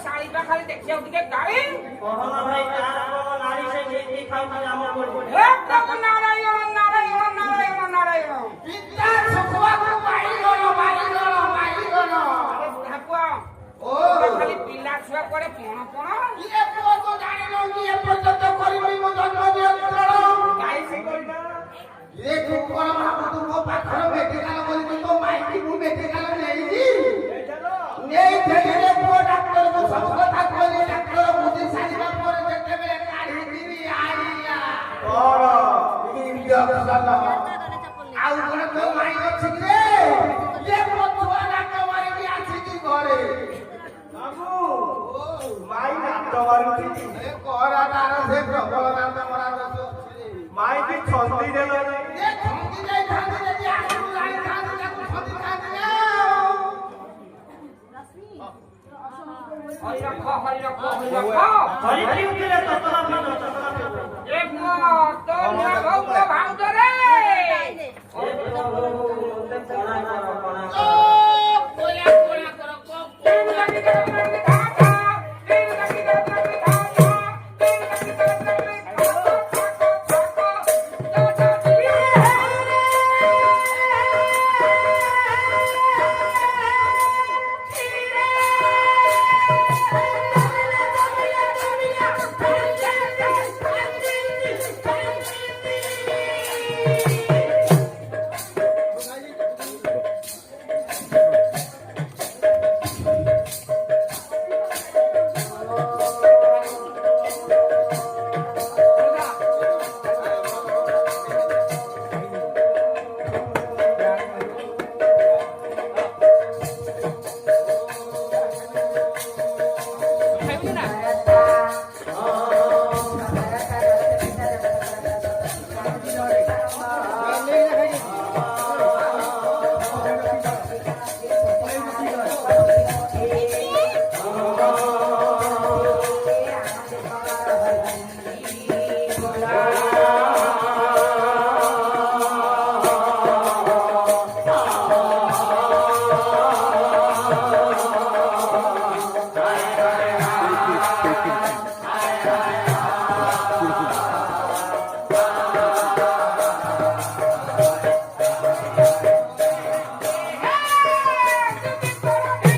শাড়ি পা খালি দেখিও দিকে গাড়ি কহনা ভাই তার কোন নারী সে নীতি খাউছি আম করব হে প্রভু নারায়ণ নারায়ণ নারায়ণ নারায়ণ পিতা সখবাবু বাইগল আরে বুড়া পুয়া ও খালি পিলা ছুয়া করে পণ পণ ইয়ে পুଅ তো জানিল কি এ পর্যন্ত করিবি মো জন্ম নিয়ন্ত্রণ গাই সে কইনা ইয়ে তুই কোন মহাপ্রভু ମୋ ପାଖର ମେଡିକାଲ ବୋଲି ତ ମାଇକି ମୁଁ ମେଡିକାଲ ନେଇଛି ନେଇ ଥେଲେ ପୁଅ ଡାକ୍ତରକୁ ସବୁ କଥା କହିଲି ଡାକ୍ତର ବୁଝି ସାରିବା ପରେ ଯେତେବେଳେ କାଢିକିରି ଆଇଲା କଣ ଇଞ୍ଜେକ୍ସନ ଆଉ କଣ ତୋ ମାଇ ଅଛି କି ରେ ଇଏ ମୋ ଛୁଆ ନାକ ମାରିକି ଆସିଛି ଘରେ ବାବୁ ମାଇ ନାଟ ମାରୁଛି ଏ କରା ତାର ସେ ପ୍ରବଳ ନାଟ ମରା ଅଛି ମାଇ କି ଛନ୍ଦି ଦେଲା ଏ ଥଣ୍ଡି ଯାଇଥାନ୍ତି ଯଦି ଆଗରୁ ଜାଣିଥାନ୍ତି ତାକୁ ଥଣ୍ଡିଥାନ୍ତି ନା হরি রক্ষ হরি রক্ষ হরি রক্ষ হরি কি উঠলে ততলা এক তো না গৌর